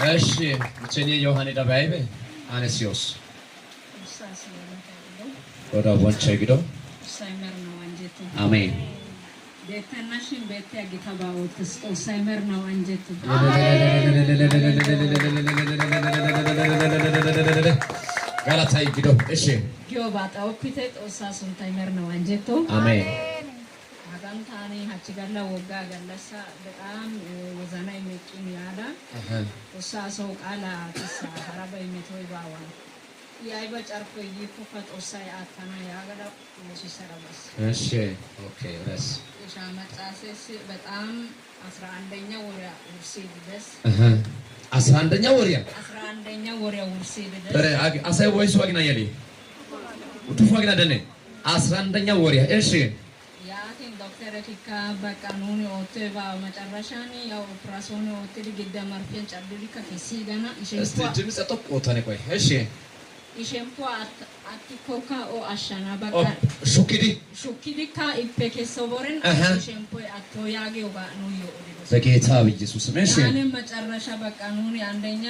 እሺ እቺን ዮሐኔ ዳባይበ አነሲዮስ ወዳ ወንቸ ግዶ ሳይመር ነው አንጀቱ አሜን ቤተናሽን ቤት ያግታባው ተስጦ ሳይመር ነው አንጀቱ ጋላታይ ግዶ እሺ ጊዮባጣው ፒቴት ኦሳሱን ታይመር ነው አንጀቱ አሜን አጋንታኔ ሀችጋላ ወጋ ገለሳ በጣም ወዛና ይመጪን ያዳ ኦሳሶ ቃላ ተሳ ሐራባ ይመቶይ ባዋ ያይባ ጫርኮ ይኩፈት ኦሳይ አታና ያጋዳ ኢየሱስ ሰራባስ እሺ ኦኬ ረስ ሻመጣሰስ በጣም 11ኛ ወሪያ ውርሴ ድረስ 11ኛ ወሪያ 11ኛ ወሪያ ውርሴ ድረስ በረ አሳይ ወይስ ዋግና ያሊ ውቱፍ ዋግና ደነ 11ኛ ወሪያ እሺ ያቲን ዶክተር ቲካ በቃኑኒ ኦቴባ መጨረሻኒ ያው ኦፕራሲዮን ኦቴዲ ግዳ ማርፌን ጫብሊ ከፊሲ ገና እስቲ ድምጽ ተቆጣኔ ቆይ እሺ ኢሸምፖ አቲኮካ ኦ አሻና በቃ ሹኪዲ ካ ኢፔኬ ሶቦረን ኢሸምፖ አቶ ያጌው ጋ ነው ይወዲ በጌታ በኢየሱስ ስም እሺ ያኔ መጨረሻ በቃ ኑኒ አንደኛ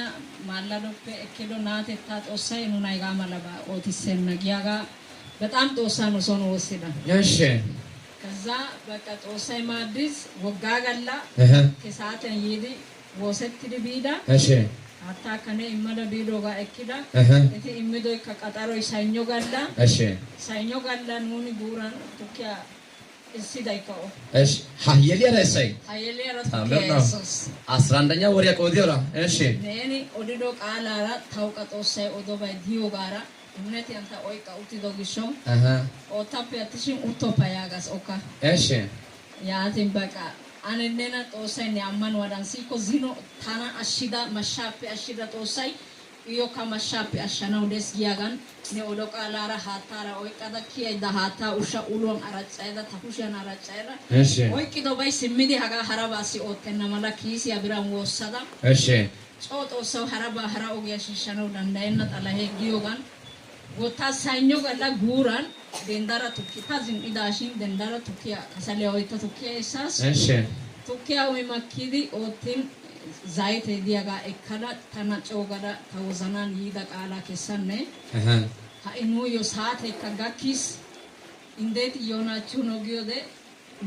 ማላዶፔ እከዶ ናቴታ ጦሳይ ኑናይ ጋ ማለባ ኦቲሰና ጊያጋ በጣም ጦሳ ነው ሶኖ ወሰዳ እሺ ከዛ በቃ ጦሳይ ማዲስ ወጋጋላ ከሳተን ይዲ ወሰት ዲቢዳ እሺ አታ ከነ ኢመለ ቢዶ ጋ እኪዳ እቲ ኢምዶ ከቀጠሮ ሰኞ ጋላ እሺ ሰኞ ጋላ ኑኒ ቡራን ቱኪያ እሲ ዳይካኦ እሺ ሃየሊያ ረሳይ ሃየሊያ ረሳይ 11ኛ ወሪያ ቆዲዮራ እሺ ነኒ ኦዲዶ ቃላራ ታውቀጦሳይ ኦዶባ ዲዮ ጋራ እምነት ያንተ ኦይቃ ኡቲዶ ግሾ ኦታፕ ያትሽን ኡቶፓ ያጋስ ኦካ እሺ ያቲን በቃ አንነና ጦሳይ ኒያማን ወዳንሲኮ ዚኖ ታና አሽዳ ማሻፕ አሽዳ ጦሳይ iyo kamashapi ashana udes giyagan ne odoka lara hatara oykada kiyayda hata usha ulon aracayda tapushan aracayda oykido bay simidi haga harabasi ottenna mala kisi abiran wossada eshi coto so haraba hara ogiya shishano dandayna talahe giyogan gota sanyo gala guran dendara tukki pazin idashin dendara tukkiya kasale oyta tukkiya esas eshi tukkiya oy makidi otin zaite diaga ekkada tana cogada tawzanan yida qala kessanne ha inu yo saate kagakis indet yona chuno giyode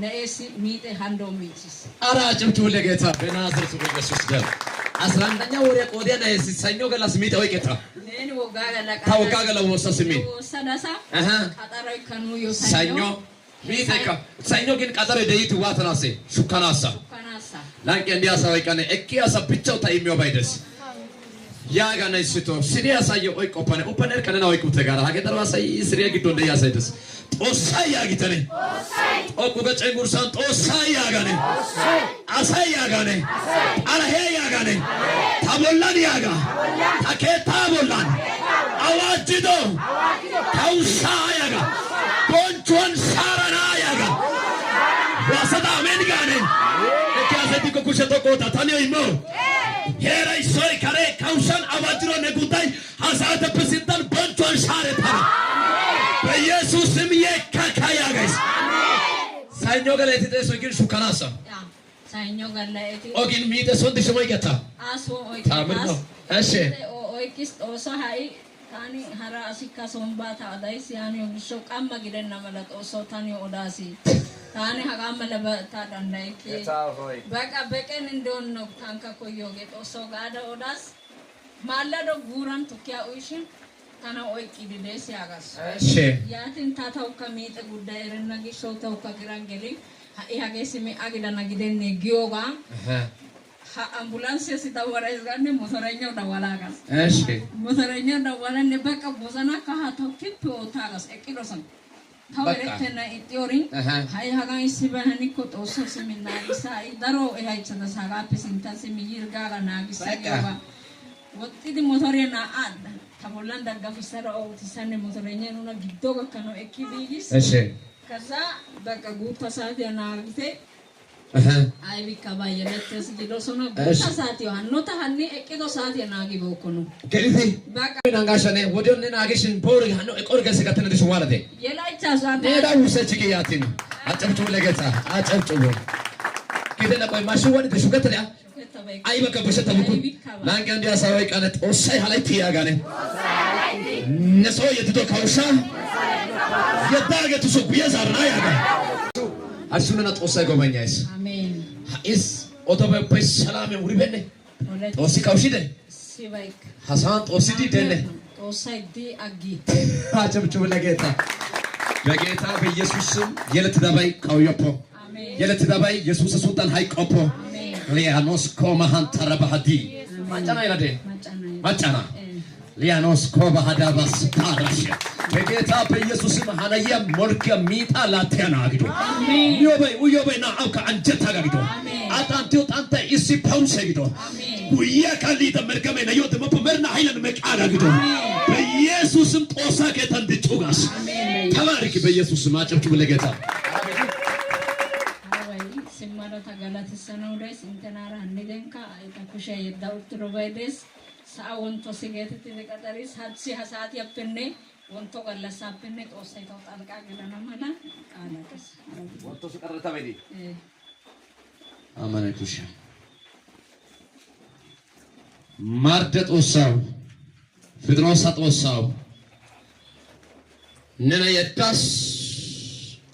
neesi mite hando michis ara ጭብቱ ለጌታ በናዝሬቱ በኢየሱስ ደም 11ኛ ወሬ ቆዲያ ነሲ ሰኞ ገላስ ሚተ ወይከታ ነኒ ወጋገላ ታወጋገላ ወሰስሚ ወሰዳሳ ቀጠሮይ ከኑ ዮ ሰኞ ሚተካ ሰኞ ግን ቀጠሮ ደይት ዋትናሴ ሹካናሳ ላንቀ እንዲያሳ ወይቀነ እኪያሳ ብቻው ታይሚው ባይደስ ያጋ ነይስቶ ሲሪያ ሳየ ኦይ ቆፓነ ኦፓነር ከነና ወይ ቁተ ጋራ ሀገተራ ሳይ ሲሪያ ግዶ እንደያሳይደስ ጦሳይ ያጊተነ ጦሳይ ኦቁ ገጨንጉርሳን ጦሳይ ያጋነ አሳይ ያጋነ አለሄ ያጋነ ታቦላን ያጋ ታከታ ቦላን አዋጅዶ ታውሳ ያጋ ቦንቾን ሳራና ያጋ ዋሰዳ አሜን ጋነ እኪያሰዲኮ ኩሸቶ ቆታ ታኒዮ ይሞ ሄራይ ሶይ ካሬ ካውሻን አዋጅሮ ነጉታይ ሐሳተ ፕሲንታን ቦንቾን ሳረታ በኢየሱስ ስም የካካያ ጋይስ ሰኞ ገለቲ ተሶ ግን ሹካናሳ ሰኞ ገለቲ ኦጊን ሚተ ሶንት ሽሞይ ገታ አሶ ኦይ ታምር ነው እሺ ኦይ ኪስ ኦሳ ሃይ ታኒ ሐራ አሲካ ሶምባታ አዳይስ ያኒ ኦግሾ ቃማ ግደና መለጦ ሶ ታኒ ኦዳሲ ታኒ ሀጋም ለበታ ዳንዳይኪ በቃ በቀን እንደሆነ ነው ታንካ ኮዮጌ ጦሶ ጋዳ ኦዳስ ማላዶ ጉራን ቱኪያ ኡይሽን ታና ኦይቂ ዲዴስ ያጋስ እሺ ያቲን ታታው ከሚጥ ጉዳይ ረናጊ ሾታው ከግራንገሊ ያገስሚ አግዳና ግደኔ ጊዮጋ አምቡላንስ ሲታወራይዝ ጋር ሞተረኛው ደዋላጋስ እሺ ሞተረኛው ደዋላን በቃ ቦዘና ካሃታው ኪፕ ኦታጋስ እቂዶሰን ታወረተና ኢትዮሪን ሃይ ሃጋይ ሲባህኒ ኮጦሶ ሲሚና ኢሳይ ዳሮ ኤሃይቸና ሳጋፕ ሲንታስ ሚይርጋጋ ናጊሳ ጊዮጋ ወጥዲ ሞተረኛ አድ ታቦላን ዳጋፊሰራ ኦቲሰን ሞተረኛ ኑና ግዶጋ ከኖ እኪቢጊስ እሺ ከዛ በቃ ጉታ ሰዓት ያናግቴ አይ ቢካባ የለተስ ጊዶሶና ጉታ ሰዓት ያኖታ ሀኒ እቂዶ ሰዓት ያናጊ ቦኮኑ ገሪቲ በቃ ናጋሸኔ ወዲዮነ ናገሽን ፖር ያኖ እቆርገስ ከተነደሽ ዋለቴ የላይቻ ዛንተ ኔዳ ውሰች ጊያቲን አጨብጭቡ ለጌታ አጨብጭቡ ከደለ ቆይ ማሽወን ተሹከተያ Ay baka bashata buku. Nangi andi asawai kana tosai halaiti yagane. Neso yetito kausha. Yadaga tuso kuyazarna yaga. Asunana tosai gomanyais. Amen. Is otobe pes salame uribene. Tosi kaushide. Sivaik. Hasan tosidi denne. Tosai di agi. Acham lageta. በጌታ በኢየሱስ ስም የለት ዳባይ ካውዮፖ የለት ዳባይ ኢየሱስ ሱልጣን ሃይቆፖ ሊያኖስ ኮማሃን ተረባሃዲ ማጫና ይላደ ማጫና ሊያኖስ ኮባሃዳባስ ታራሽ በጌታ በኢየሱስ ስም ሃናያ ሞርከ ሚጣ ላቲያና አግዶ ዮበይና አውካ አንጀታ አግዶ አጣንቲው ጣንተ ኢሲ ፓውስ አግዶ ጉያ ካሊ ተመርከመ ነው ደሞ በመርና ኃይለን መቃራ አግዶ በኢየሱስም ጦሳ ከታን ድጩጋስ ተባረክ በኢየሱስ ስም አጨብጭቡ ለጌታ አባይ ሲማራ ታጋላት ሰነው ላይ እንተናራ እንደንካ አይታኩሻ የዳውት ሮባይደስ ሳወንቶ ሲገት ተቀጠሪ ሳትሲ ሐሳት ያፈነ ወንቶ ገለሳፈነ ጦሳይ ተጣልቃ ገለና ማላ ቃላተስ ወንቶ ሲቀረታ በዲ አማናኩሻ ማርደጦሳው ፍድሮሳጦሳው ነና የዳስ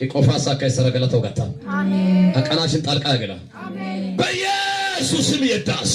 ኢቆፋሳ ከሰረገለተው ጋታ አሜን አቃናሽን ጣልቃ ገላ አሜን በኢየሱስ ስም የዳስ